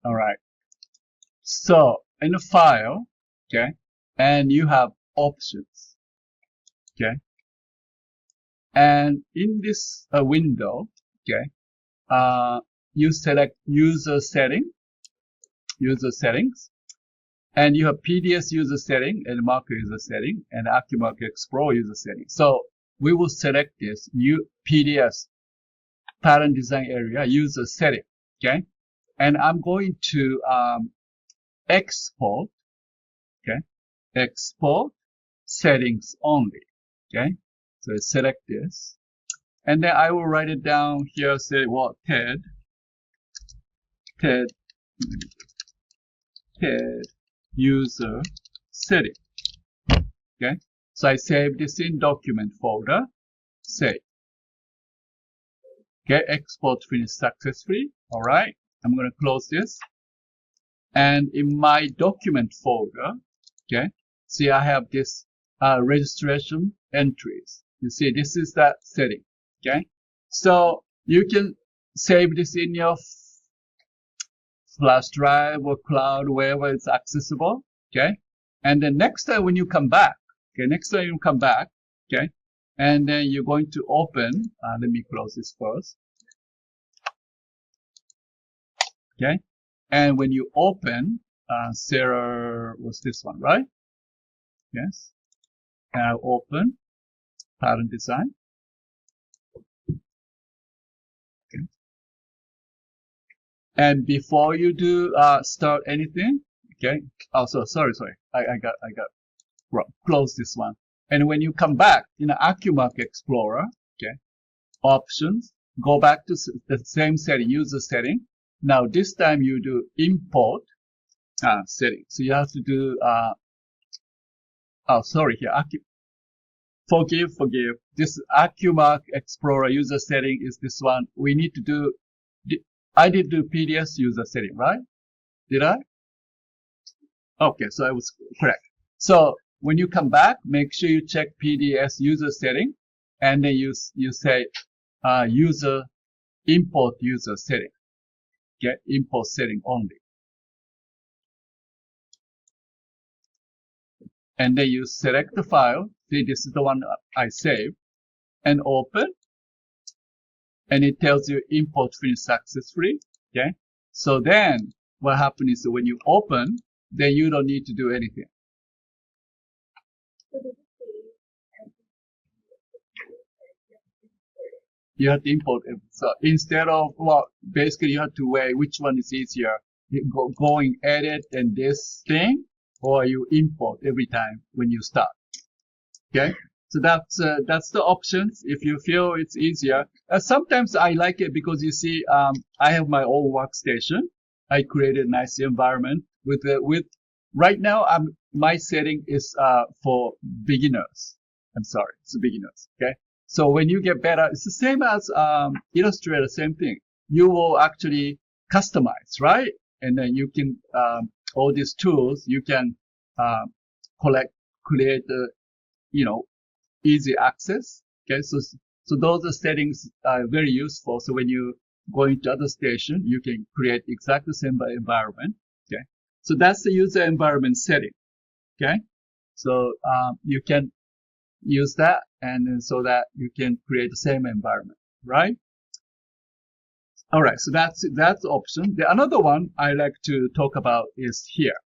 All right. So in the file, okay, and you have options, okay, and in this window, okay, you select user settings, and you have PDS user setting and Marker user setting and AccuMark Explorer user setting. So we will select this new PDS pattern design area user setting, okay, and I'm going to export, okay, export settings only, okay. So select this, and then I will write it down here. Say what TED user setting, okay. So I save this in document folder, save. Okay, export finished successfully. All right, I'm going to close this. And in my document folder, okay, see I have this registration entries. You see, this is that setting, okay. So you can save this in your flash drive or cloud, wherever it's accessible, okay. And then next time when you come back, okay, and then you're going to open, let me close this first, okay. And when you open, Sarah was this one, right? Yes. And I'll open pattern design. Okay. And before you do start anything, okay. Oh, so sorry. I got wrong. Close this one. And when you come back in AccuMark Explorer, okay, options, go back to the same setting, user setting. Now this time you do import setting. So you have to do oh, sorry, here forgive. This AccuMark Explorer user setting is this one. We need to do. I did do PDS user setting, right? Did I? Okay, so I was correct. So when you come back, make sure you check PDS user setting, and then you say user import user setting. Okay, import setting only. And then you select the file. See, this is the one I saved, and open. And it tells you import finished successfully. Okay. So then what happens is when you open, then you don't need to do anything. You have to import it. So instead of, well, basically you have to weigh which one is easier. You going edit and this thing, or you import every time when you start. Okay. So that's the options. If you feel it's easier, sometimes I like it because you see, I have my own workstation. I created a nice environment with right now. My setting is for beginners. I'm sorry, it's beginners. Okay. So when you get better, it's the same as Illustrator. Same thing. You will actually customize, right? And then you can all these tools you can create easy access. Okay, so those settings are very useful. So when you go into other station, you can create exactly the same environment. Okay, so that's the user environment setting. Okay, so you can use that, and then so that you can create the same environment, right? All right, so that's the option. The another one I like to talk about is here.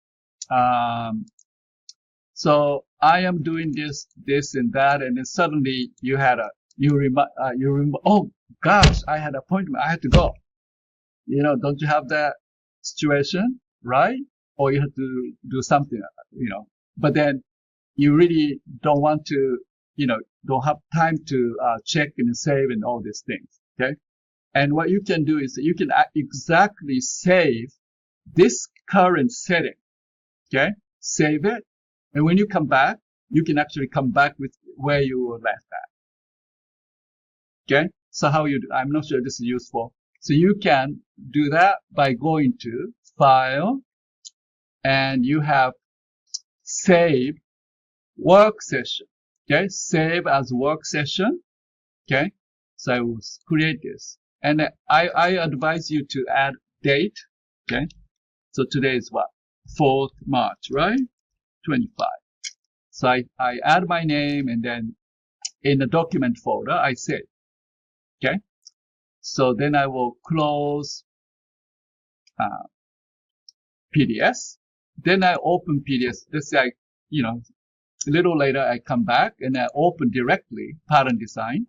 So I am doing this and that, and then suddenly you remember, oh gosh, I had an appointment, I had to go. Don't you have that situation, right? Or you have to do something, but then you really don't want to, don't have time to check and save and all these things, okay? And what you can do is you can exactly save this current setting, okay? Save it. And when you come back, you can actually come back with where you were left at. Okay? So how you do, I'm not sure this is useful. So you can do that by going to File, and you have Save Work Session. Okay? Save as work session. Okay? So I will create this. And I advise you to add date. Okay? So today is what? 4th March, right? 25. So I add my name, and then in the document folder, I save. Okay? So then I will close PDS. Then I open PDS. Let's say a little later I come back and I open directly pattern design.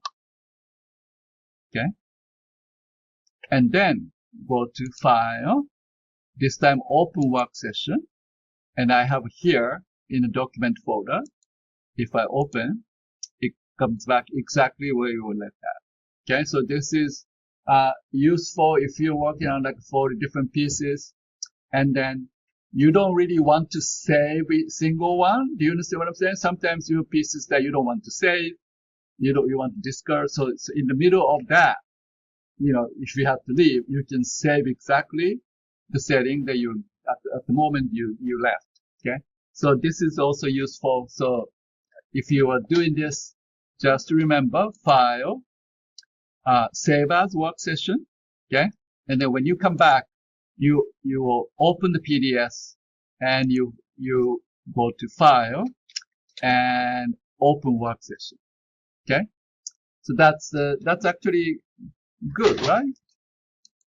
Okay? And then go to File. This time open work session. And I have here in the document folder, if I open, it comes back exactly where you would left that. Okay, so this is useful if you're working on like 40 different pieces, and then you don't really want to save a single one. Do you understand what I'm saying? Sometimes you have pieces that you don't want to save, you want to discard. So it's in the middle of that, if you have to leave, you can save exactly the setting that you at the moment you left. Okay, so this is also useful. So if you are doing this, just remember File, Save as Work Session. Okay, and then when you come back, you will open the PDS and you go to File and Open Work Session. Okay, so that's actually good, right?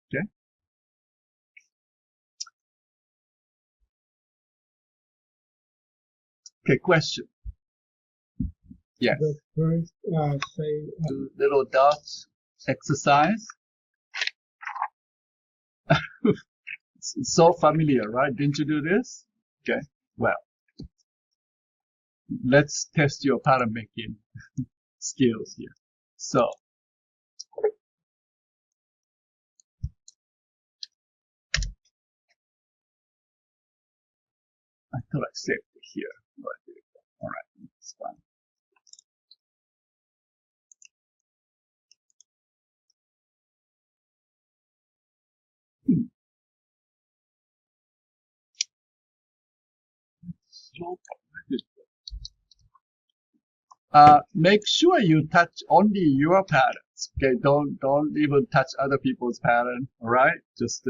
Okay. Okay, question. Yes. The first, say, little dots exercise. It's so familiar, right? Didn't you do this? Okay. Well, let's test your pattern making skills here. So, I thought I saved it here. All right, it's fine. Make sure you touch only your patterns. Okay, don't even touch other people's pattern. All right, just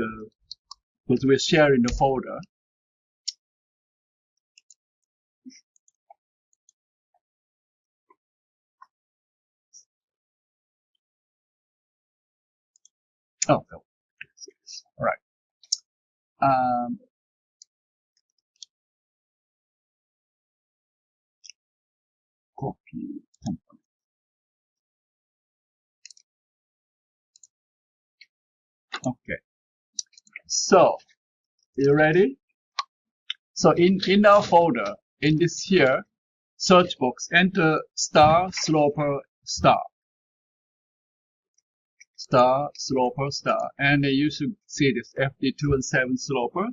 because we're sharing the folder. Oh, no. All right. Copy component. Okay. So, you ready? So in our folder, in this here search box, enter star sloper star. Star sloper star, and you should see this FD321 sloper.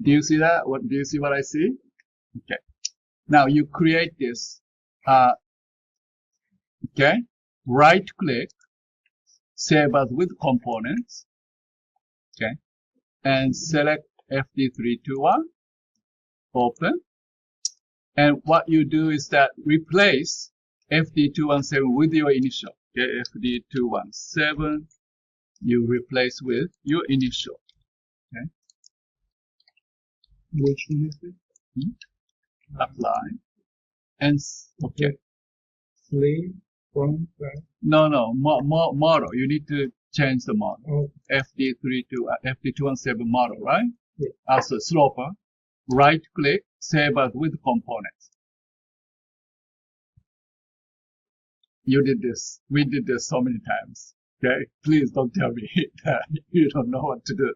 Do you see that? What do you see? What I see? Okay. Now you create this. Okay. Right click, save as with components. Okay. And select FD321. Open. And what you do is that replace FD217 with your initial. Okay, FD217, you replace with your initial. Okay. which one is it? Apply. And, okay. Slave from that. No, model. You need to change the model. Oh, FD217 model, right? yeah. Also, sloper. Right click, save as with components. You did this. We did this so many times. Okay? Please don't tell me that you don't know what to do.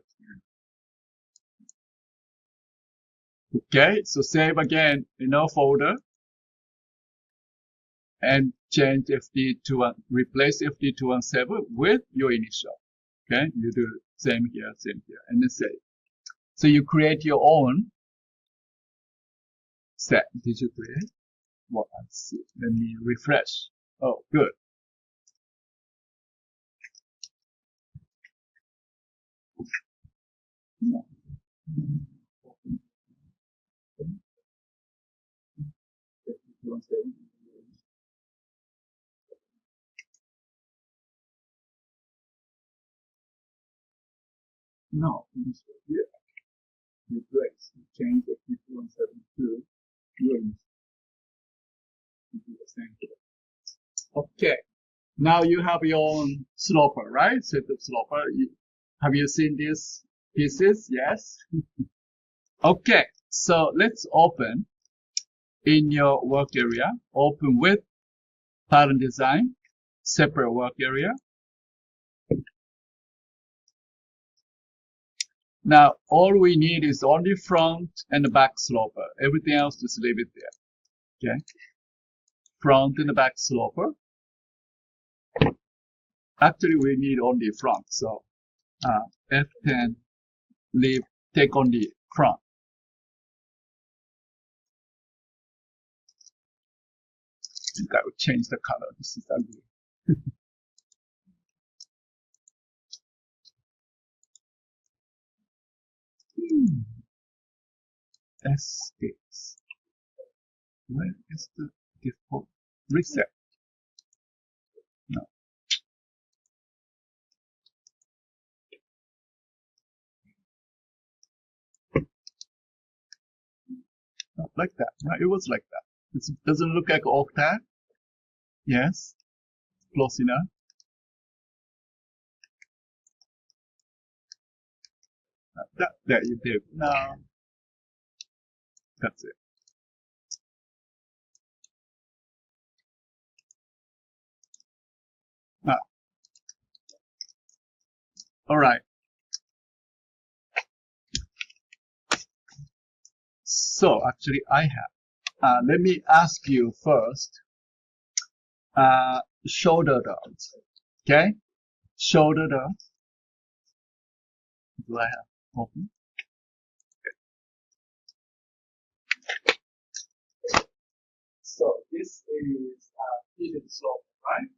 Okay? So save again in our folder and change replace FD217 with your initial. Okay? You do same here, and then save. So you create your own set. Did you create? Well, let's see. Let me refresh. Oh, good. No, here. Replace. Change the FD321 rooms to do the same thing. Okay. Now you have your own sloper, right? Set of sloper. Have you seen these pieces? Yes. Okay. So let's open in your work area. Open with pattern design, separate work area. Now, all we need is only front and back sloper. Everything else, just leave it there. Okay? Front and back sloper. Actually, we need only front. So, F10, take only front. I think I would change the color. This is ugly. Escapes. Where is the default? Reset. No. Not like that. No, it was like that. It doesn't look like octet. Yes. Close enough. There you did. No. That's it. All right. So actually I have. Let me ask you first. Shoulder darts. Okay? Shoulder darts. Do I have open? Okay. So this is hidden sloper, right?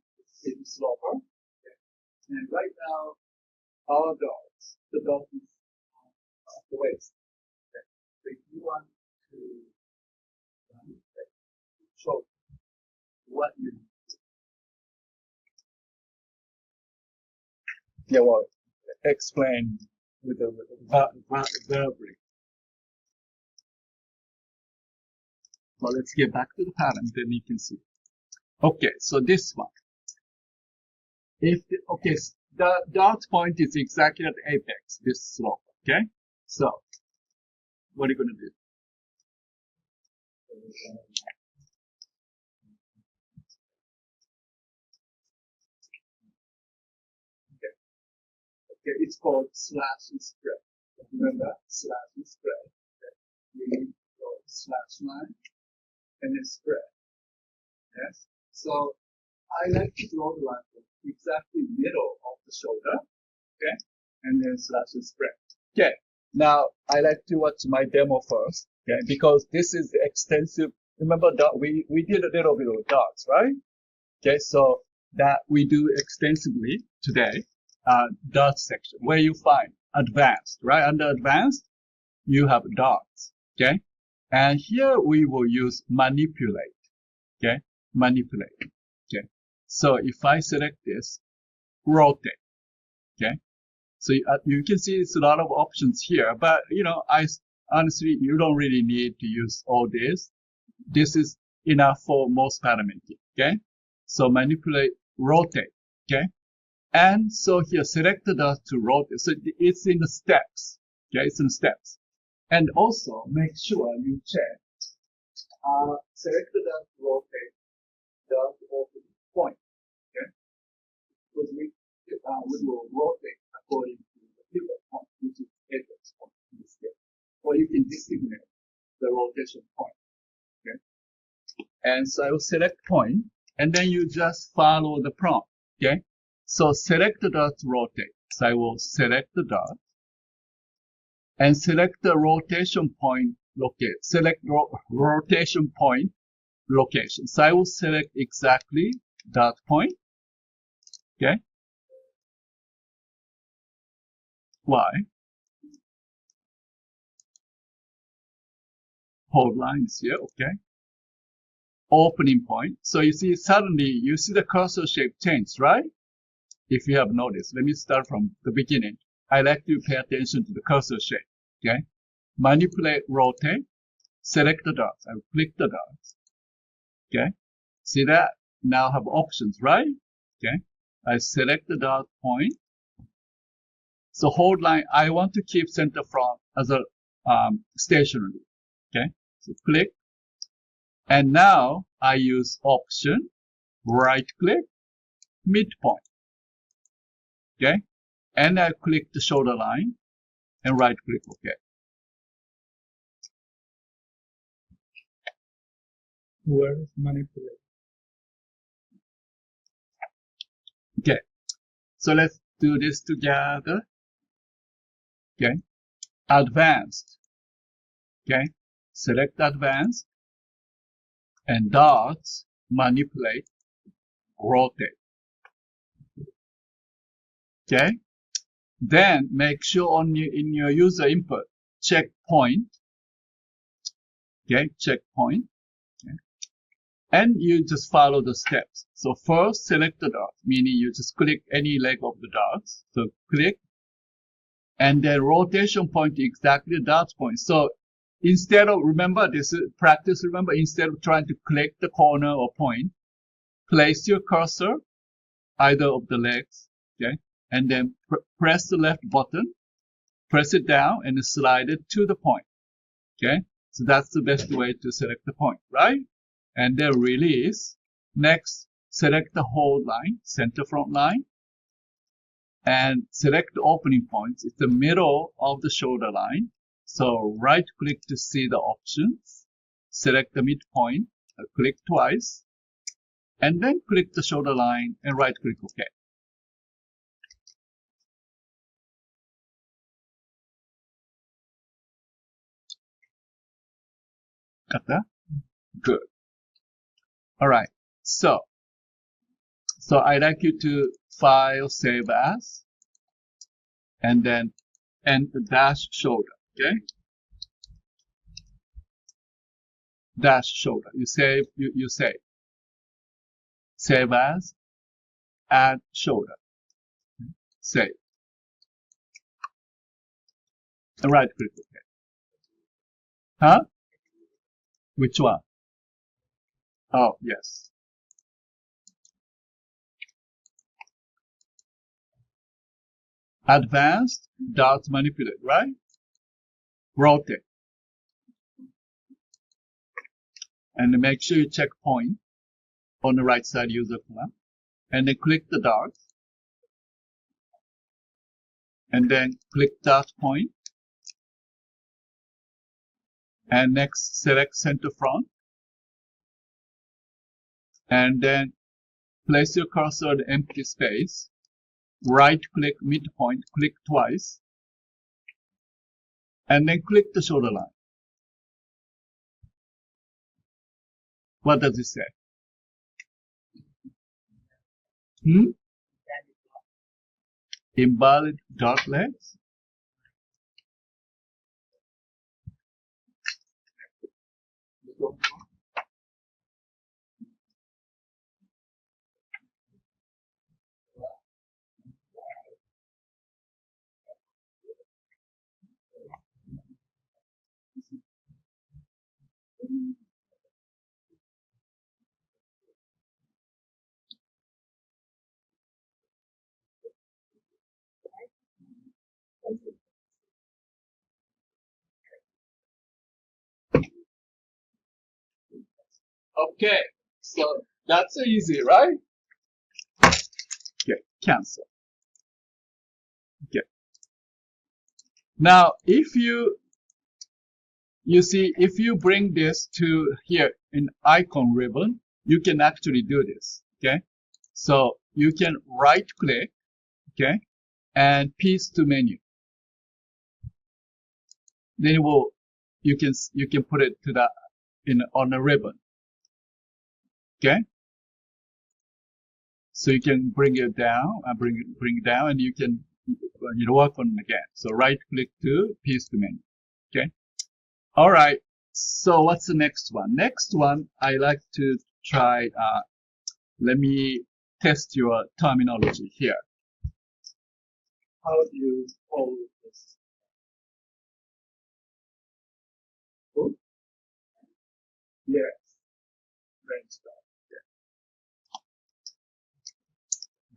Hidden sloper. Okay. And right now, our darts, the dart is the waist. Okay. So if you want to show what you need. Yeah, well, explain with the verbally. Well, let's get back to the pattern, then you can see. Okay, so this one. Okay, the dart point is exactly at the apex, this slope, okay? So, what are you going to do? Okay, it's called slash and spread. Remember, slash and spread. Okay. You need to go slash line and then spread. Yes. So I like to draw the line from exactly middle of the shoulder. Okay, and then slash and spread. Okay. Now I like to watch my demo first. Okay, because this is the extensive. Remember that we did a little bit of darts, right? Okay, so that we do extensively today. Dart section where you find advanced, right? Under advanced, you have darts, okay? And here we will use manipulate, okay? Manipulate, okay? So if I select this, rotate, okay? So you can see it's a lot of options here, but honestly, you don't really need to use all this. This is enough for most pattern making, okay? So manipulate, rotate, okay? And so here, select the dart to rotate. So it's in the steps. Okay, it's in steps. And also make sure you check. Select the dart to rotate, dart open point. Okay, because we will rotate according to the pivot point, which is apex point in this case. Or you can designate the rotation point. Okay, and so I will select point, and then you just follow the prompt. Okay. So select the dart to rotate. So I will select the dart and select the rotation point locate. Select rotation point location. So I will select exactly that point. Okay. Y. Hold lines here. Okay. Opening point. So you see suddenly you see the cursor shape change, right? If you have noticed, let me start from the beginning. I like to pay attention to the cursor shape. Okay. Manipulate, rotate, select the dots. I will click the dots. Okay. See that? Now I have options, right? Okay. I select the dot point. So hold line, I want to keep center front as a stationary. Okay. So click. And now I use option, right click, midpoint. Okay. And I click the shoulder line and right click OK. Where is manipulate? Okay. So let's do this together. Okay. Advanced. Okay. Select advanced and dots, manipulate, rotate. Okay. Then make sure in your user input, check point. Okay. Check point. Okay. And you just follow the steps. So first select the dot, meaning you just click any leg of the dots. So click. And then rotation point exactly the dot point. So instead of, remember this is practice, remember instead of trying to click the corner or point, place your cursor either of the legs, okay? And then press the left button, press it down and slide it to the point, okay? So that's the best way to select the point, right? And then release. Next, select the hold line, center front line, and select the opening points. It's the middle of the shoulder line. So right click to see the options. Select the midpoint, click twice, and then click the shoulder line and right click OK. Got that? Good. All right. So I'd like you to file, save as, and then enter dash shoulder. Okay. Dash shoulder. You save. You save. Save as. Add shoulder. Save. And right click OK. Huh? Which one? Oh, yes. Advanced, dots manipulate, right? Rotate. And make sure you check point on the right side user column. And then click the dots. And then click dot point. And next, select center front. And then place your cursor in the empty space. Right click midpoint, click twice. And then click the shoulder line. What does it say? Invalid dot legs? Okay, so that's easy, right? Okay, cancel. Okay. Now, if you see, if you bring this to here in icon ribbon, you can actually do this. Okay. So you can right click, okay, and piece to menu. Then you can put it to the on a ribbon. Okay. So you can bring it down and bring it down, and you can work on it again. So right click to piece to menu. Okay. All right. So what's the next one? Next one, I like to try. Let me test your terminology here. How do you all this. Good? Yes. French dot. Yeah.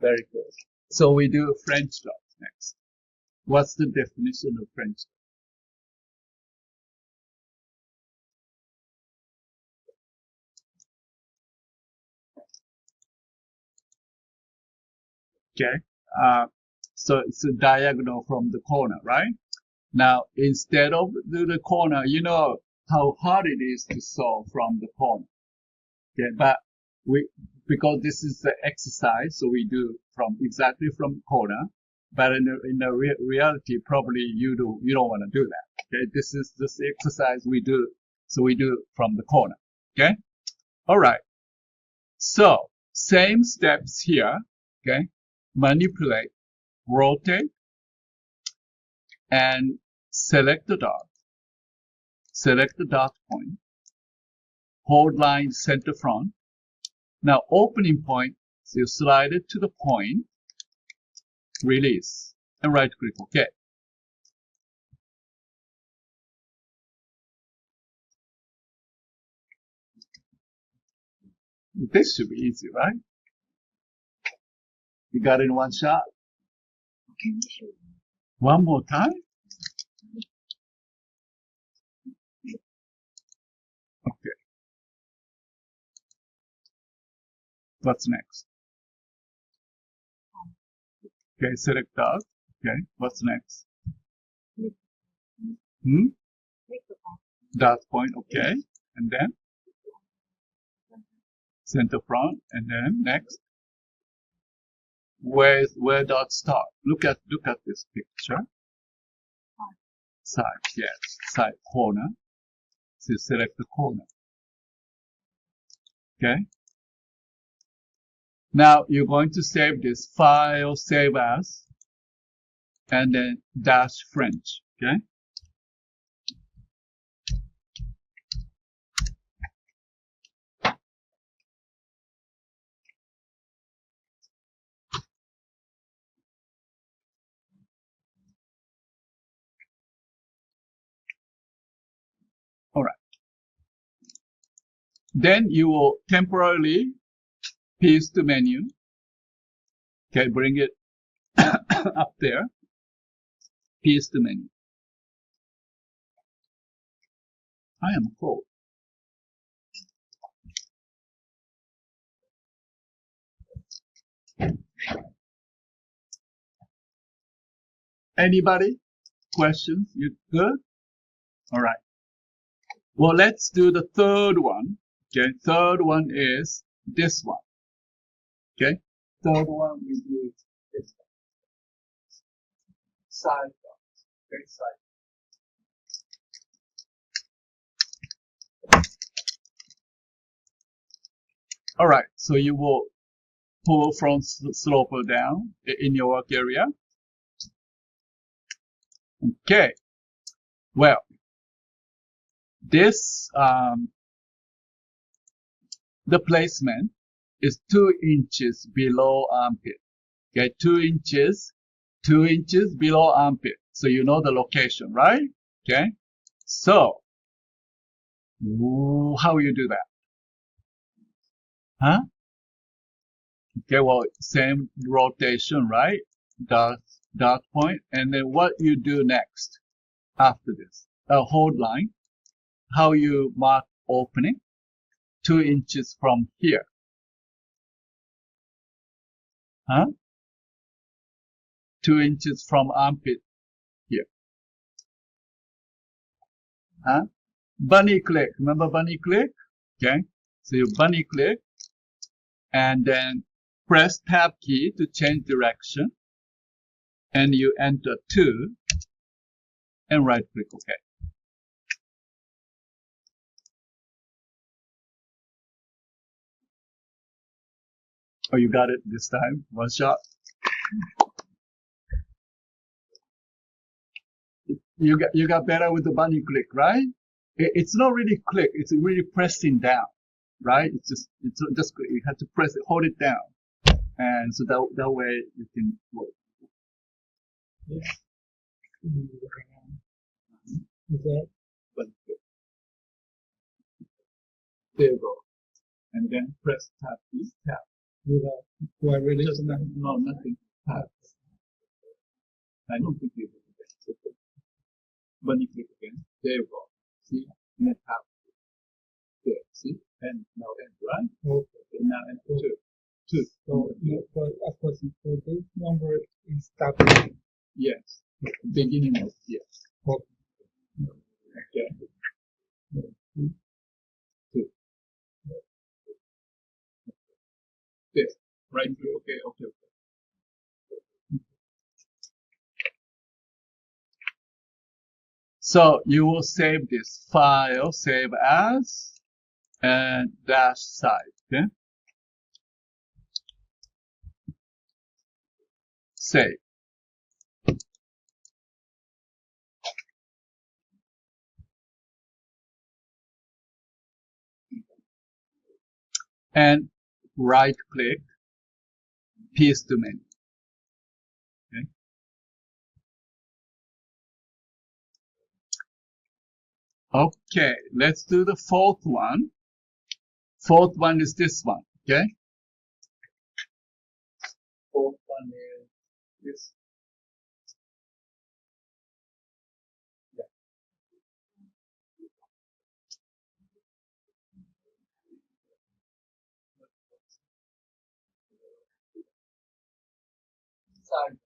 Very good. So we do French dot next. What's the definition of French dot? Okay. So it's a diagonal from the corner, right? Now, instead of the corner, you know how hard it is to solve from the corner. Okay, but because this is the exercise, so we do exactly from the corner. But in the reality, probably you don't want to do that. Okay, this is this exercise we do, so we do from the corner. Okay, all right. So same steps here. Okay, manipulate, rotate, and select the dot. Select the dot point. Hold line center front. Now opening point, so you slide it to the point, release, and right click OK. This should be easy, right? You got it in one shot? One more time? Okay. What's next? Okay, select dot. Okay, what's next? Dot point, okay. And then? Center front, and then next? Where dot start? Look at this picture. Side, yes, side corner. So select the corner. Okay. Now you're going to save this file, save as, and then dash French. Okay. All right. Then you will temporarily paste the menu. Okay, bring it up there. Paste the menu. I am cold. Anybody? Questions? You good? All right. Well, let's do the third one. Okay, third one is this one. Okay, third one we do this one. Side dots. Okay, side. All right, so you will pull front sloper down in your work area. Okay, well, this the placement is 2 inches below armpit. Okay, 2 inches below armpit. So you know the location, right? Okay, so how you do that? Huh? Okay, well, same rotation, right? Dot point, and then what you do next after this? Hold line. How you mark opening? 2 inches from here. Huh? 2 inches from armpit here. Huh? Bunny click. Remember bunny click? Okay. So you bunny click and then press tab key to change direction. And you enter 2 and right click OK. Oh, you got it this time? One shot? You got better with the bunny click, right? It's not really click, it's really pressing down, right? It's just you have to press it, hold it down. And so that way you can work. Yes. Is that One click. There you go. And then press tab key, tab. without, do I really? Just no, nothing. Tab. I don't think you did it. So, when you click again, there you go. See? And then tab. There, see? And now end, right? Okay. And now enter two. So, a question. So this number is starting. Yes. Beginning of yes. Okay. Okay. Two. This. Right click. Okay. So you will save this file, save as, and dash side. Okay. Save. And right click, paste to menu. Okay, let's do the fourth one. Fourth one is this one, okay? Fourth one is this. Yeah. Side.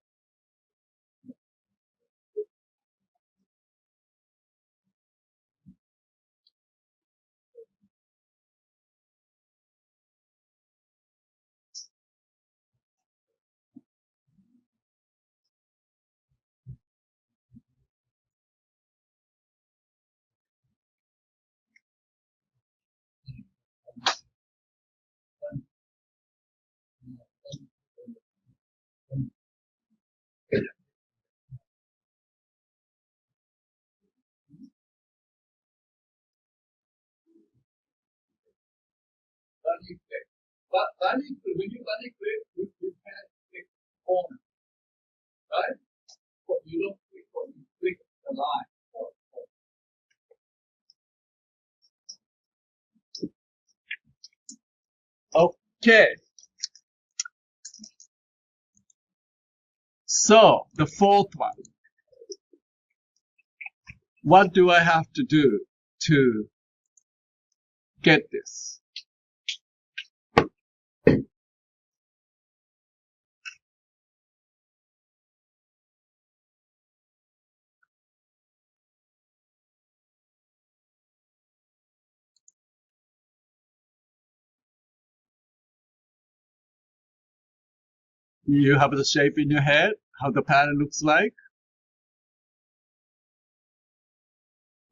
But when you click, you can click corner, right? But you don't click on, you click the line. Okay. So the fourth one. What do I have to do to get this? You have the shape in your head, how the pattern looks like?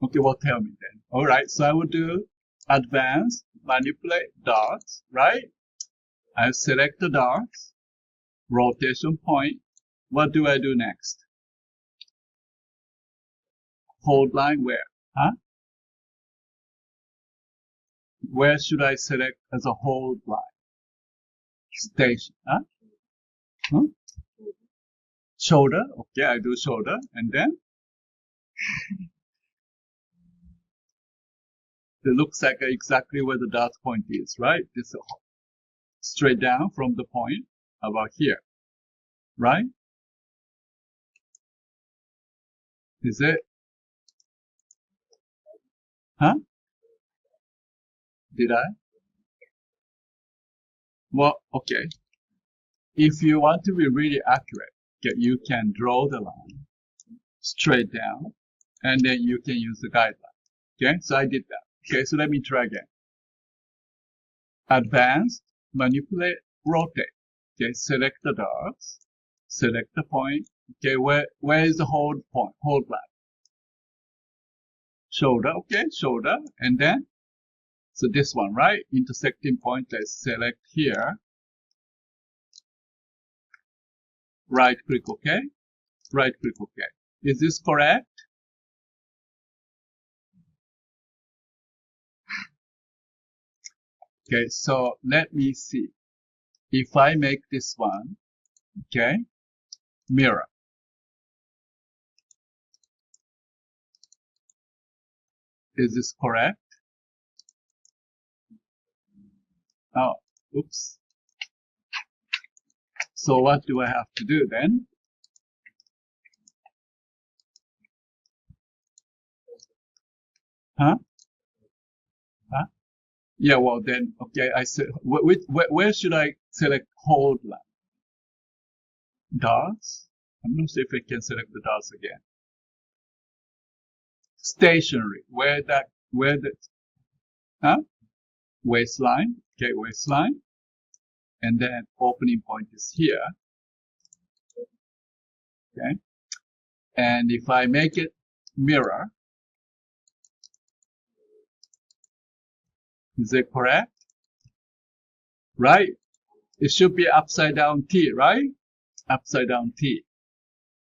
Okay, well, tell me then. All right, so I will do advanced, manipulate dots, right? I select the dots, rotation point. What do I do next? Hold line where? Huh? Where should I select as a hold line? Station, huh? Huh? Shoulder, okay, I do shoulder, and then it looks like exactly where the dot point is, right? This is straight down from the point about here, right? Is it? Huh? Did I? Well, okay. If you want to be really accurate, okay, you can draw the line straight down, and then you can use the guideline. Okay, so I did that. Okay, so let me try again. Advanced, manipulate, rotate. Okay, select the dots, select the point. Okay, where is the hold point, hold line? Shoulder, okay, shoulder, and then, so this one, right? Intersecting point, let's select here. Right click, okay? Right click, okay. Is this correct? Okay, so let me see. If I make this one, okay, mirror. Is this correct? Oh, oops. So what do I have to do then? Huh? Huh? Yeah, well then, okay, I said, where should I select hold line? Dots? I'm not sure if I can select the dots again. Stationary, where the, huh? Waistline, okay, waistline. And then opening point is here, okay? And if I make it mirror, is it correct? Right? It should be upside down T, right? Upside down T.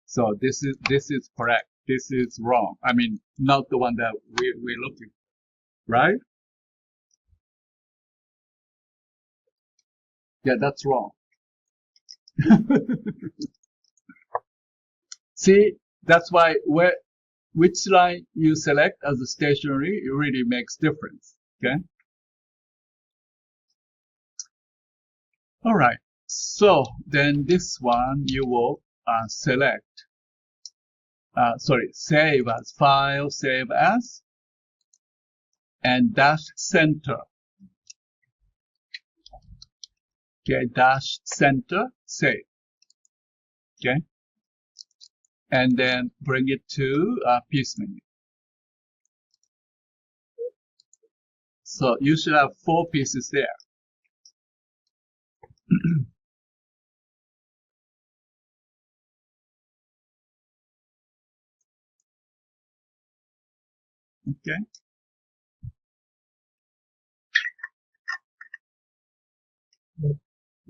So this is correct. This is wrong. I mean, not the one that we're looking for, right? Yeah, that's wrong. See, that's why which line you select as a stationary, it really makes difference. Okay. All right. So then this one you will select. Save as file, save as, and dash center. Okay, dash center, save. Okay. And then bring it to piece menu. So you should have 4 pieces there. Okay.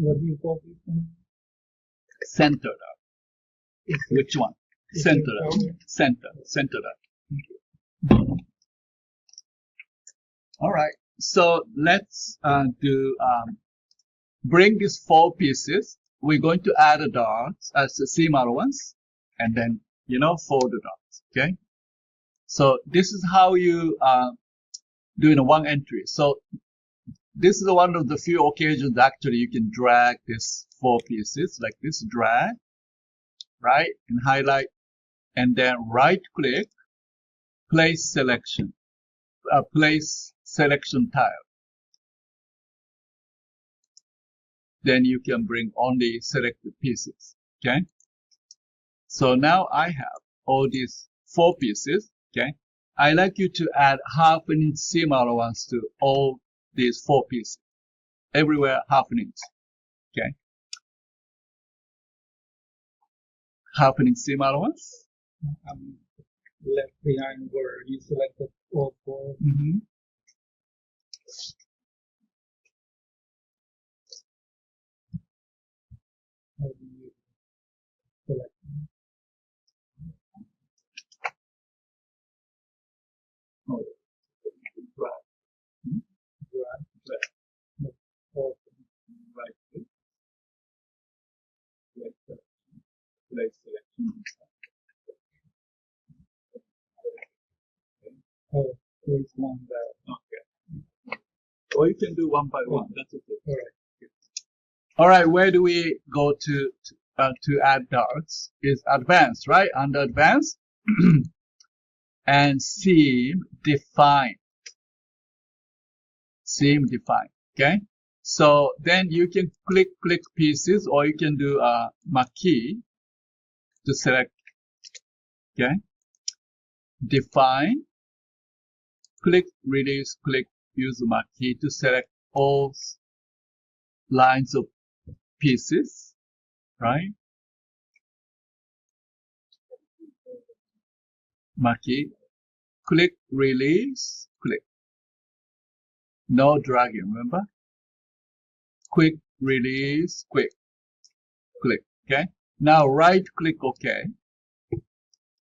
What do you call it? Center dot. Which one? Center dot. Center dot. All right. So let's bring these 4 pieces. We're going to add a dot as the seam allowance, and then fold the dots. Okay. So this is how you do in one entry. So this is one of the few occasions actually you can drag these 4 pieces like this, drag, right, and highlight, and then right click, place selection tile. Then you can bring only selected pieces. Okay. So now I have all these 4 pieces. Okay. I like you to add half an inch seam allowance to all these 4 pieces. Everywhere half an inch. Okay. Half an inch seam allowance. Left behind where you selected all 4. How do you select? Oh, right. Right. Oh, Right. Place selection. oh, there's one there. Okay. Or you can do one by one. That's okay. All right. All right. Where do we go to add darts? Is advanced, right? Under advanced, and seam define. Seam define. Okay. So then you can click pieces, or you can do a marquee to select. Okay. Define. Click release. Click use marquee to select all lines of pieces, right? Marquee. Click release. Click. No dragging. Remember? Quick release. Quick. Click. Okay. Now right click OK.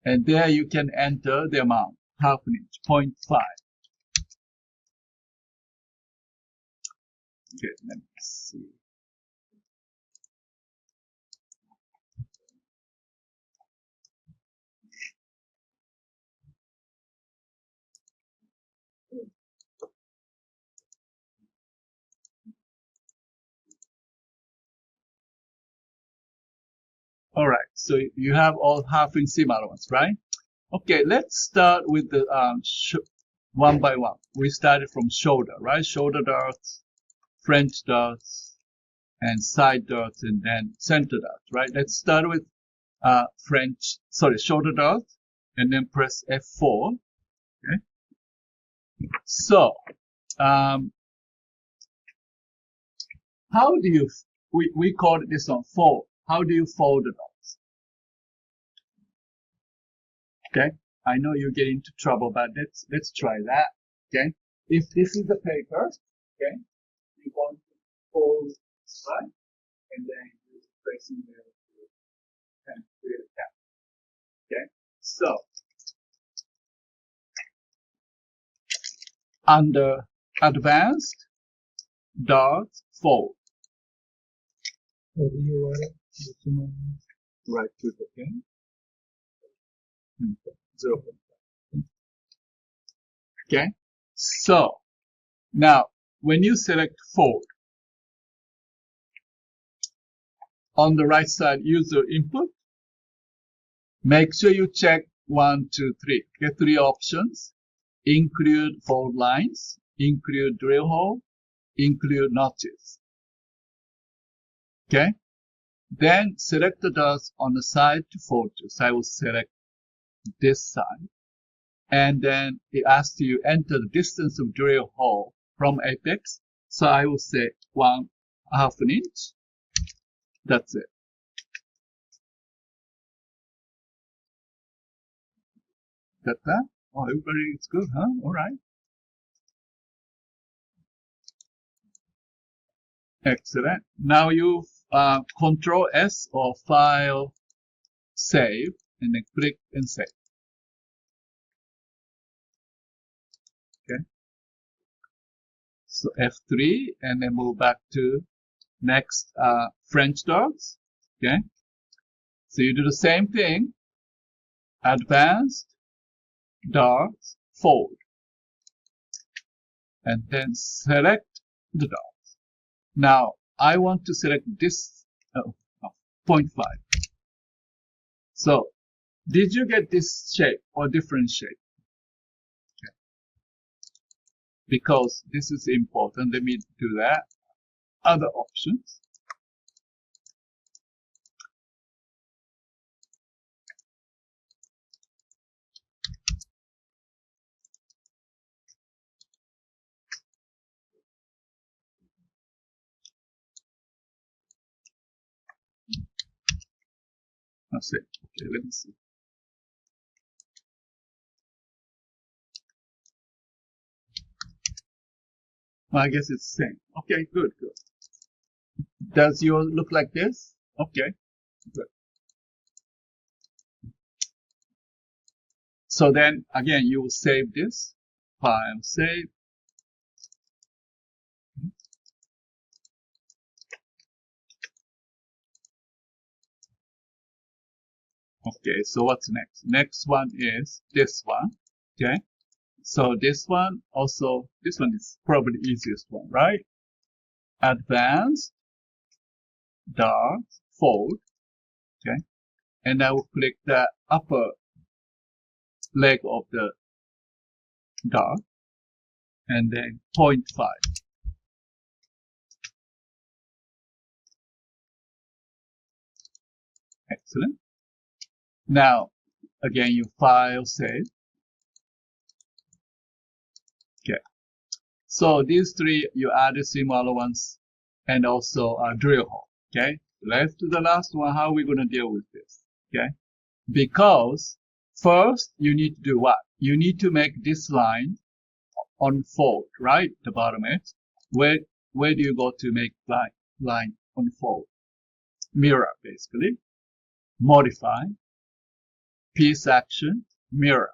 And there you can enter the amount, half an inch, 0.5. Okay, let me see. All right, so you have all half in similar ones, right? Okay, let's start with the one by one. We started from shoulder, right? Shoulder darts, French darts, and side darts, and then center darts, right? Let's start with shoulder dart, and then press F4. Okay. So, how do you? We called this one fold. How do you fold the dots? Okay. I know you get into trouble, but let's try that. Okay. If this is the paper, okay, you want to fold right, and then you press in there and create a cap. Okay. So under advanced dart fold. Or you are Right click again. 0. Okay. So now when you select fold, on the right side user input, make sure you check 1, 2, 3. Get 3 options. Include fold lines, include drill hole, include notches. Okay. Then select the dots on the side to fold to. So I will select this side. And then it asks you enter the distance of drill hole from apex. So I will say 1/2 inch. That's it. Got that? Oh, everybody is good, huh? All right. Excellent. Now you Control S or File, Save, and then click and save. Okay. So F3, and then move back to next French dots. Okay. So you do the same thing. Advanced dots fold, and then select the dots. Now I want to select this 0.5. So did you get this shape or different shape? Okay. Because this is important, let me do that. Other options. That's it. Okay, let me see. Well, I guess it's the same. Okay, good. Does yours look like this? Okay, good. So then again, you will save this. File, save. Okay, so what's next? Next one is this one. Okay, so this one is probably the easiest one, right? Advanced dart fold. Okay, and I will click the upper leg of the dart and then 0.5. Excellent. Now, again, you file, save. Okay. So these 3, you added similar ones and also a drill hole. Okay. Let's do the last one. How are we going to deal with this? Okay. Because first, you need to do what? You need to make this line unfold, right? The bottom edge. Where do you go to make line unfold? Mirror, basically. Modify. Piece action, mirror.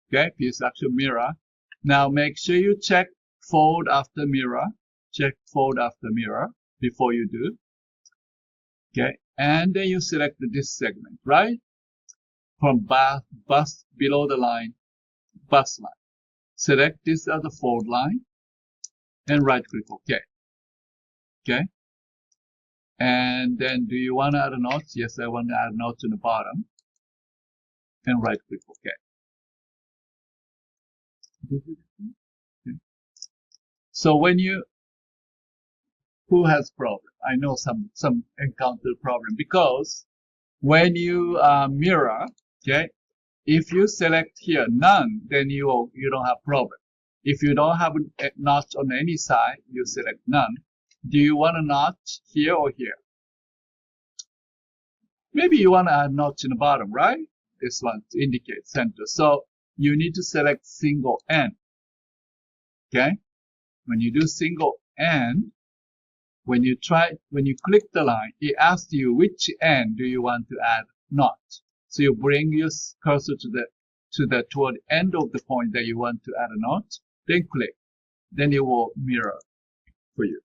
Okay, piece action, mirror. Now make sure you check fold after mirror. Check fold after mirror before you do. Okay, and then you select this segment, right? From bust below the line, bust line. Select this as the fold line and right click OK. Okay, And then do you want to add a notch? Yes, I want to add a notch on the bottom. And right click OK. Okay. So when you, who has problem? I know some encounter problem because when you mirror, okay, if you select here none, then you don't have problem. If you don't have a notch on any side, you select none. Do you want a notch here or here? Maybe you want to add a notch in the bottom, right? This one to indicate center. So you need to select single N. Okay? When you do single N, when you click the line, it asks you which N do you want to add notch. So you bring your cursor toward the end of the point that you want to add a notch, then click. Then it will mirror for you.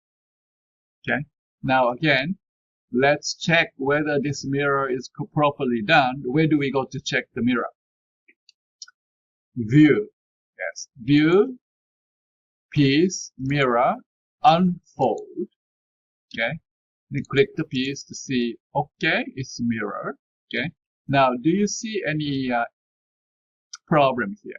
Okay? Now again, let's check whether this mirror is properly done. Where do we go to check the mirror? View. Yes. View, piece, mirror, unfold. Okay. Then click the piece to see, okay, it's mirror. Okay. Now, do you see any problem here?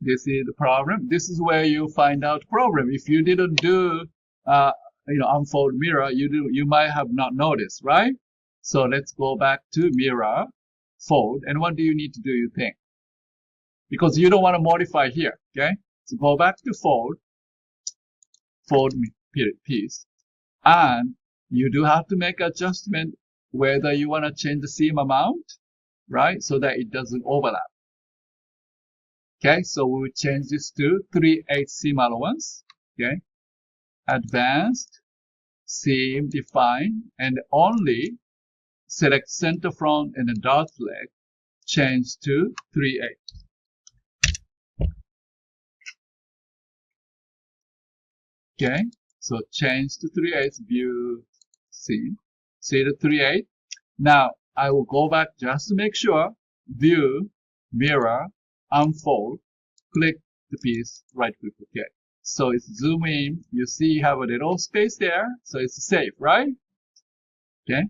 This is the problem. This is where you find out problem. If you didn't do, unfold mirror, you might have not noticed, right? So let's go back to mirror, fold, and what do you need to do, you think? Because you don't want to modify here, okay? So go back to fold piece, and you do have to make adjustment whether you want to change the seam amount, right? So that it doesn't overlap. Okay, so we will change this to 3/8 seam allowance. Okay, advanced, seam define, and only select center front and the dot leg, change to 3/8. Okay, so change to 3/8 view seam. See the 3/8. Now I will go back just to make sure. View, mirror, unfold, click the piece, right click OK. So it's zoom in, you see you have a little space there, so it's safe, right? Okay,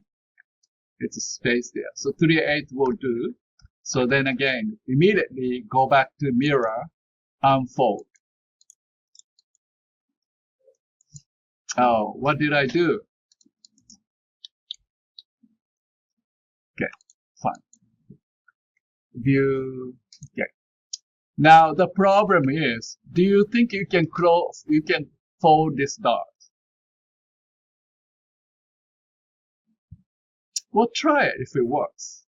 it's a space there. So 3/8 will do. So then again, immediately go back to mirror, unfold. Oh, what did I do? Okay, fine. View, okay. Now the problem is, do you think you can fold this dot? Well, try it if it works.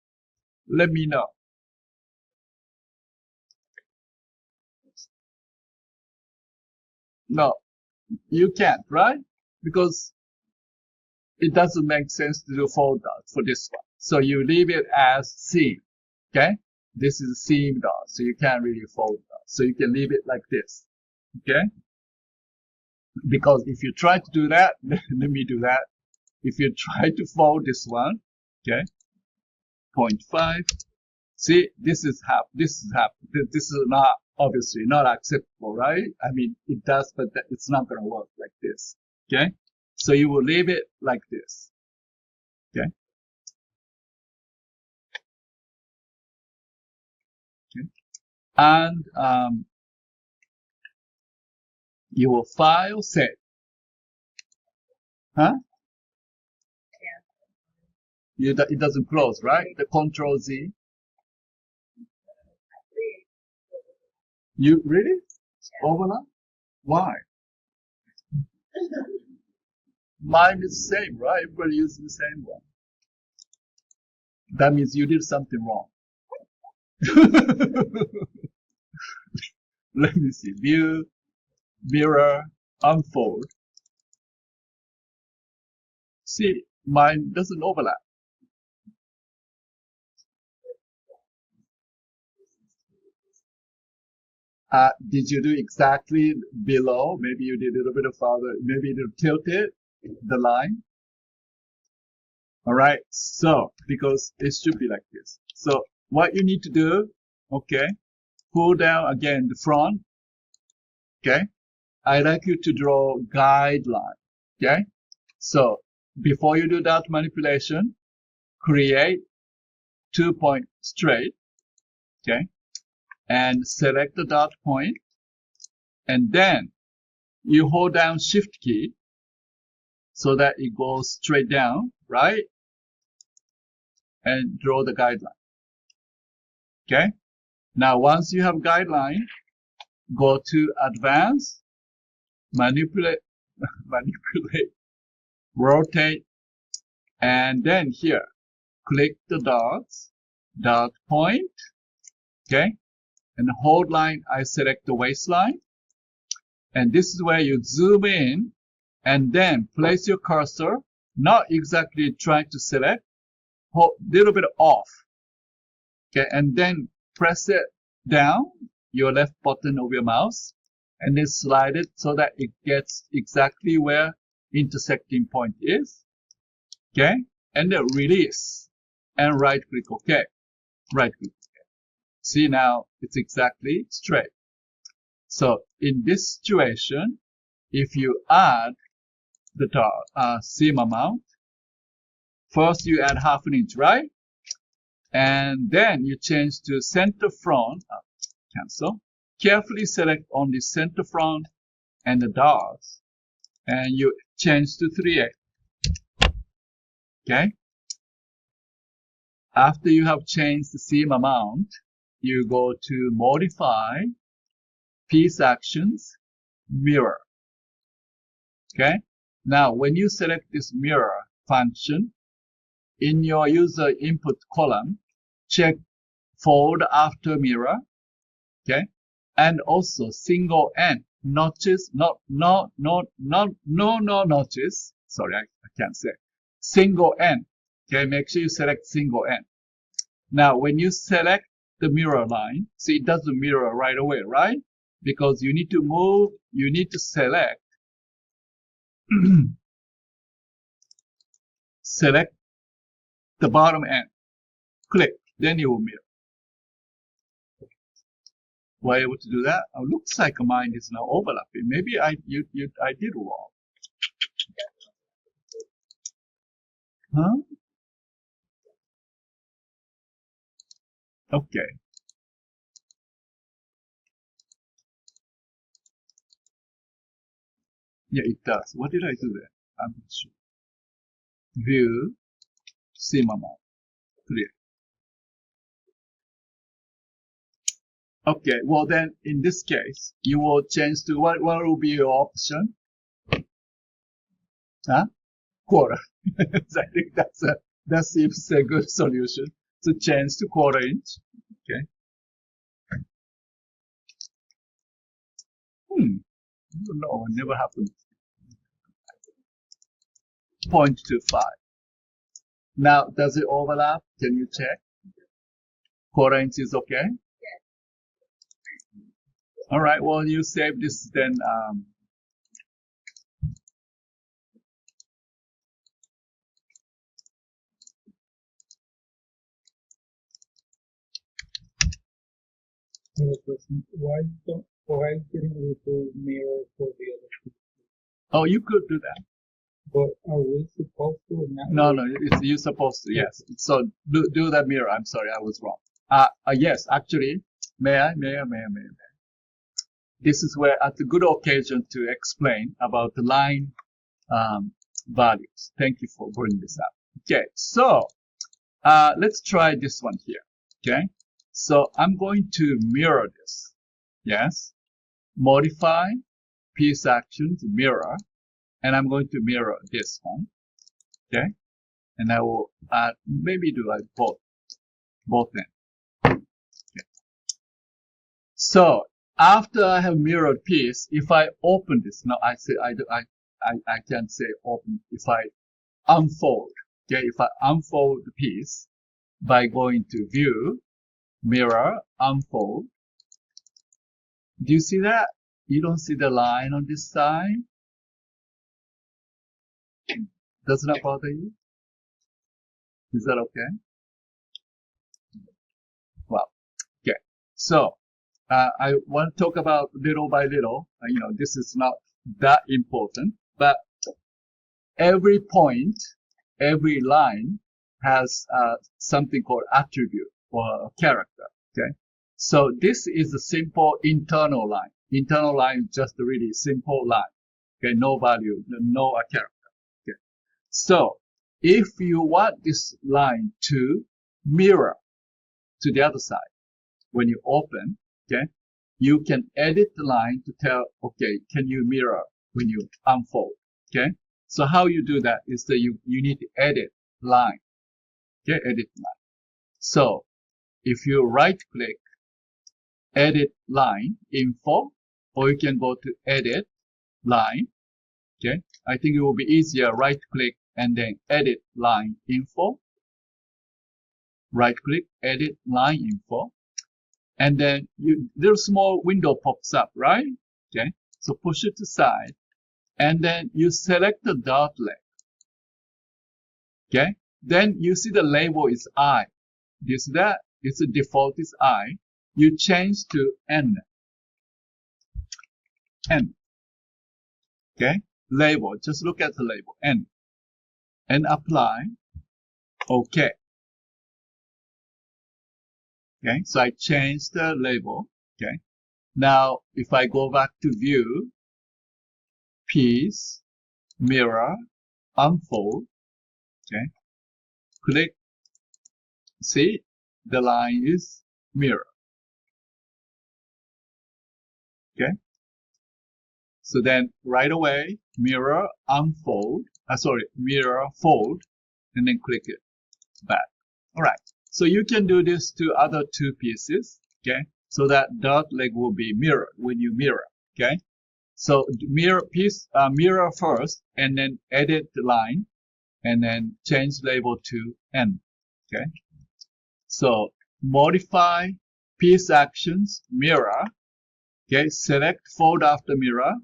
Let me know. No, you can't, right? Because it doesn't make sense to do fold dot for this one. So you leave it as seam, okay? This is a seam dot, so you can't really fold dot. So you can leave it like this, okay? Because if you try to do that, let me do that. If you try to fold this one, okay, 0.5. See, this is not obviously not acceptable, right? I mean, it does, but it's not going to work like this, okay? So you will leave it like this, okay? Okay. And you will file save. Huh? It doesn't close, right? The Control Z. You really? Overlap? Why? Mine is the same, right? Everybody uses the same one. That means you did something wrong. Let me see. View, mirror, unfold. See, mine doesn't overlap. Did you do exactly below? Maybe you did a little bit of farther. Maybe you tilted the line. All right. So, because it should be like this. So, what you need to do, okay, pull down again the front. Okay. I'd like you to draw guideline. Okay? So before you do that manipulation, create 2-point straight. Okay? And select the dot point. And then you hold down Shift key so that it goes straight down, right? And draw the guideline. Okay? Now, once you have guideline, go to Advanced, Manipulate, Rotate, and then here, click the dots, dot point, okay? And the hold line, I select the waistline. And this is where you zoom in and then place your cursor, not exactly trying to select, a little bit off. Okay, and then press it down, your left button of your mouse, and then slide it so that it gets exactly where intersecting point is. Okay, and then release and right click OK. Right click OK. See, now it's exactly straight. So in this situation, if you add the seam amount, first you add 1/2 inch, right? And then you change to center front, cancel. Carefully select only center front and the dots, and you change to 3/8. Okay? After you have changed the seam amount, you go to Modify, Piece Actions, Mirror. Okay? Now, when you select this mirror function, in your user input column, check fold after mirror, okay? And also single end notches, no notches. Sorry, I can't say. Single end, okay? Make sure you select single end. Now, when you select the mirror line, see, it doesn't mirror right away, right? Because you need to move, you need to select, select the bottom end, click, then you will mirror. Were you able to do that? Oh, looks like mine is now overlapping. Maybe I did wrong. Huh? Okay. Yeah, it does. What did I do there? I'm not sure. View, seam amount, clear. Okay, well then, in this case, you will change to what will be your option? Huh? Quarter. I think that seems a good solution. So change to 1/4 inch. Okay. No, it never happened. 0.25. Now, does it overlap? Can you check? 1/4 inch is okay? Yes. All right, well, you save this then. I have a question. Why didn't we do mirror for the other two? Oh, you could do that. But are we supposed to or not? No, you're supposed to, yes. So do that mirror. I'm sorry, I was wrong. Yes, actually, may I? This is where, at a good occasion to explain about the line values. Thank you for bringing this up. Okay, so let's try this one here. Okay, so I'm going to mirror this. Yes, modify, piece actions, mirror, and I'm going to mirror this one. Okay, and I will maybe do like both ends. Okay. So after I have mirrored piece, if I open this, now I can't say open. If I unfold, okay, if I unfold the piece by going to view, mirror, unfold. Do you see that? You don't see the line on this side? Does that bother you? Is that okay? Well, okay. So I want to talk about little by little. This is not that important, but every point, every line has something called attribute or a character. Okay, so this is a simple internal line. Internal line is just a really simple line. Okay, no value, no character. Okay, so if you want this line to mirror to the other side when you open, okay, you can edit the line to tell, okay, can you mirror when you unfold? Okay, so how you do that is that you need to edit line. Okay, edit line. So if you right click, edit line info, or you can go to edit line. Okay, I think it will be easier right click and then edit line info. Right click, edit line info. And then little small window pops up, right? Okay, so push it to side, and then you select the dot leg. Okay, then you see the label is I. You see that? It's a default is I. You change to N. N. Okay, label. Just look at the label N, and apply. Okay. Okay, so I changed the label. Okay, now if I go back to view, piece, mirror, unfold. Okay, click. See, the line is mirror. Okay, so then right away, mirror, unfold. Mirror, fold, and then click it back. All right. So you can do this to other two pieces, okay? So that dot leg will be mirrored when you mirror, okay? So mirror first, and then edit the line, and then change label to N, okay? So modify piece actions, mirror, okay? Select fold after mirror,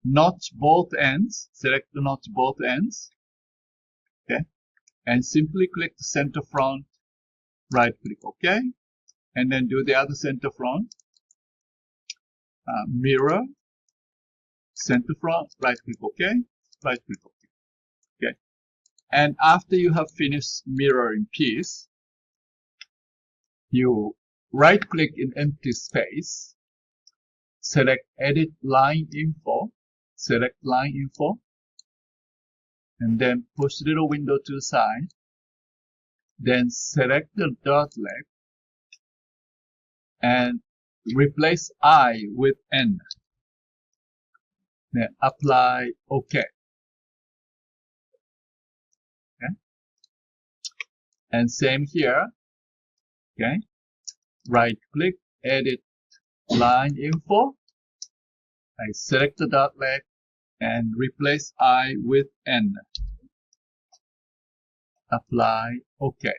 notch both ends, select the notch both ends, okay? And simply click the center front, right click OK, and then do the other center front, mirror, center front, right click OK, right click OK. Okay, and after you have finished mirroring piece, you right click in empty space, select edit line info, select line info, and then push the little window to the side, then select the dot leg and replace I with N. Then apply OK. Okay. And same here. Okay. Right click, edit line info. I select the dot leg and replace I with N. Apply OK. Okay.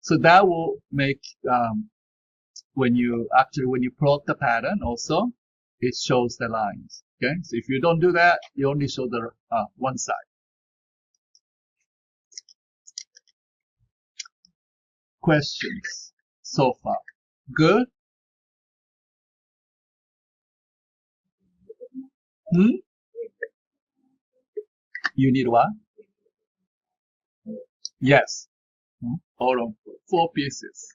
So that will make when you plot the pattern also, it shows the lines. Okay. So if you don't do that, you only show the one side. Questions so far? Good? You need what? Yes. Hold on. 4 pieces.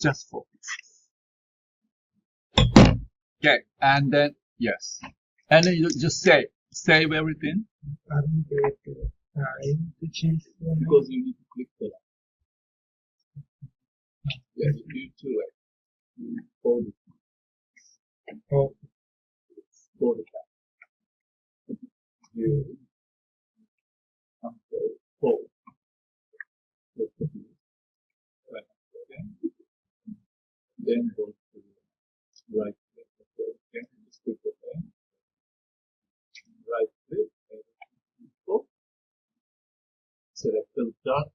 Just 4 pieces. Okay. And then, yes. And then you just save everything. I don't get time to change the Because you need to click the line. Yes, you need to fold it. Oh, Fold it back. You fold. Right. Okay. Then go to right click. Okay. Just click OK. Right click. Go. Select the dot.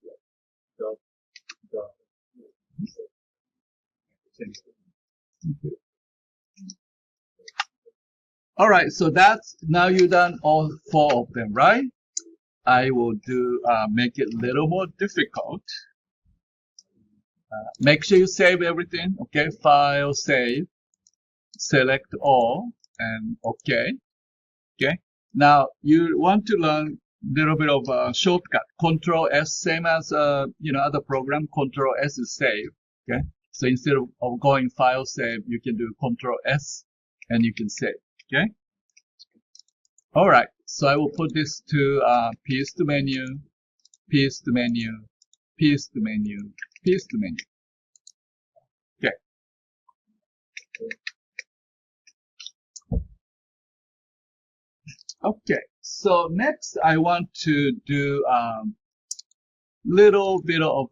All right, so that's now you've done all 4 of them, right? I will do make it a little more difficult. Make sure you save everything. Okay, file, save, select all, and okay. Okay. Now you want to learn a little bit of a shortcut. Control S, same as other program. Control S is save. Okay. So instead of going file save, you can do Control S, and you can save. Okay. All right. So I will put this to paste to menu, paste to menu, paste to menu, paste to menu. Okay. Okay. So next, I want to do little bit of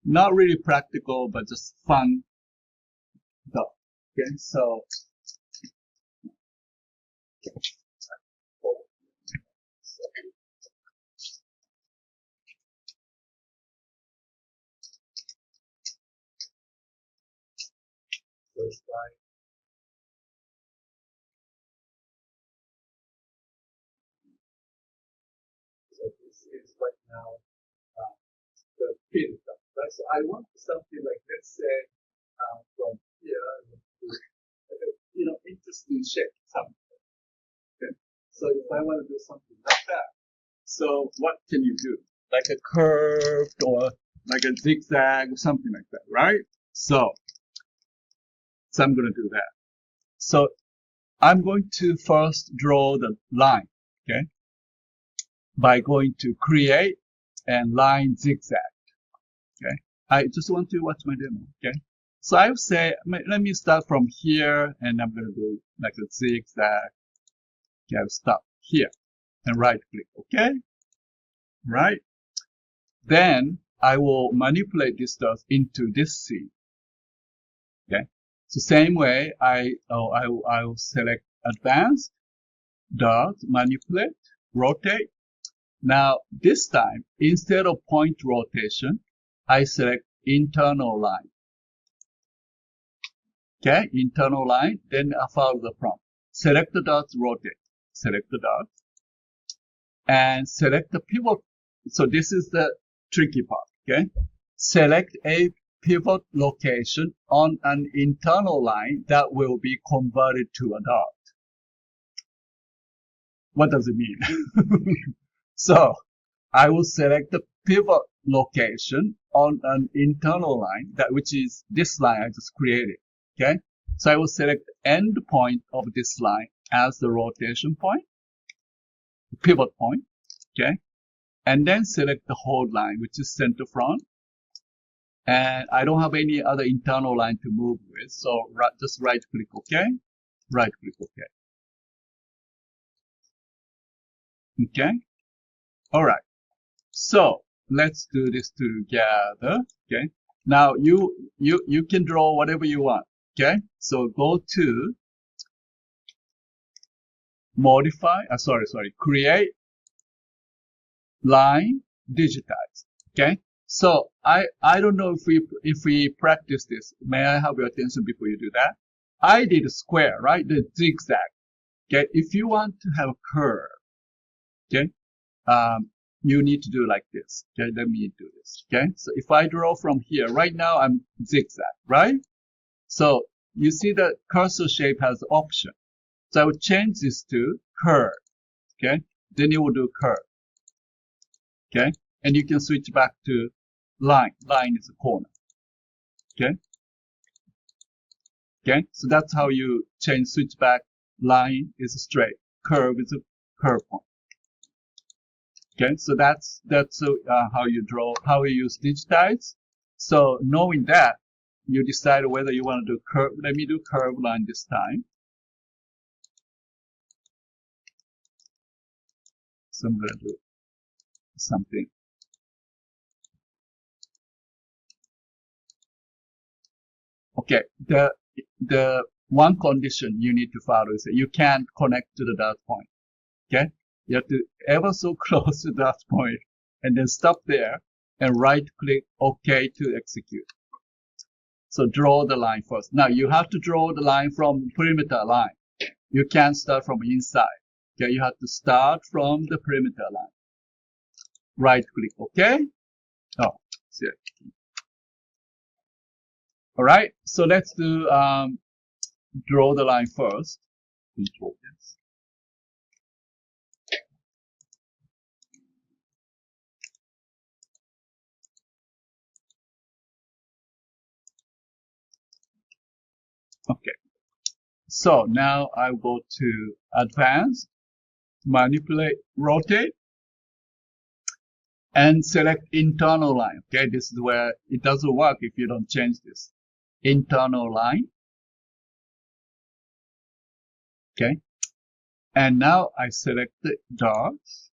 not really practical, but just fun stuff. Okay. So. First slide. So this is right now the field stuff, right? So I want something like, let's say, from here, interesting shape, something. Okay. So if I want to do something like that, so what can you do? Like a curved or like a zigzag or something like that, right? So I'm going to do that. So I'm going to first draw the line, okay? By going to create and line zigzag, okay? I just want to watch my demo, okay? So I would say, let me start from here, and I'm going to do like a zigzag. Okay, I'll stop here and right click, okay? Right? Then I will manipulate this dot into this scene. Okay? So same way, I will select advanced, dot, manipulate, rotate. Now this time, instead of point rotation, I select internal line. Okay, internal line, then I follow the prompt. Select the dot, rotate. Select the dot. And select the pivot. So this is the tricky part, okay? Select a pivot location on an internal line that will be converted to a dot. What does it mean? So I will select the pivot location on an internal line, which is this line I just created, okay? So I will select the end point of this line as the rotation point, the pivot point, okay? And then select the hold line, which is center front. And I don't have any other internal line to move with, so just right click OK, right click OK. Okay, all right. So let's do this together. Okay, now you can draw whatever you want. Okay, so go to modify. Create line, digitize. Okay. So I don't know if we practice this. May I have your attention before you do that? I did a square, right? The zigzag. Okay. If you want to have a curve, okay, you need to do like this. Okay. Let me do this. Okay. So if I draw from here, right now I'm zigzag, right? So you see the cursor shape has option. So I would change this to curve. Okay. Then you will do curve. Okay. And you can switch back to line. Line is a corner. Okay. Okay. So that's how you switch back. Line is a straight. Curve is a curve point. Okay. So that's how you draw, how you use digitize. So knowing that, you decide whether you want to do curve. Let me do curve line this time. So I'm going to do something. Okay, the one condition you need to follow is that you can't connect to the dot point. Okay, you have to ever so close to that point, and then stop there and right click OK to execute. So draw the line first. Now you have to draw the line from perimeter line. You can't start from inside. Okay, you have to start from the perimeter line. Right click OK. Oh, see it. All right. So let's do draw the line first. Control this. Okay. So now I go to Advanced, Manipulate, Rotate, and select Internal Line. Okay, this is where it doesn't work if you don't change this. Internal Line. Okay. And now I select the dots.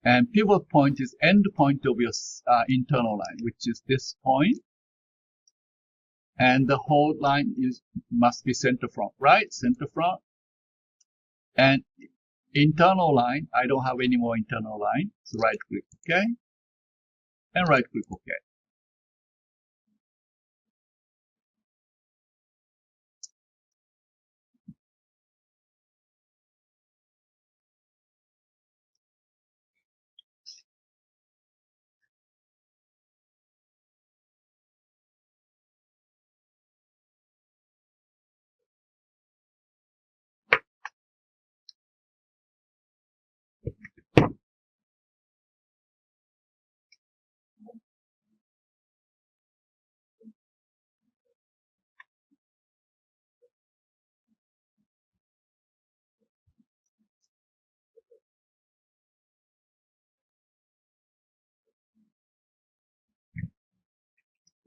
And pivot point is end point of your internal line, which is this point. And the whole line must be center front, right? Center front. And internal line, I don't have any more internal line. So right click OK. And right click OK.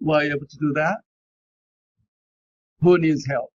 Were you able to do that? Who needs help?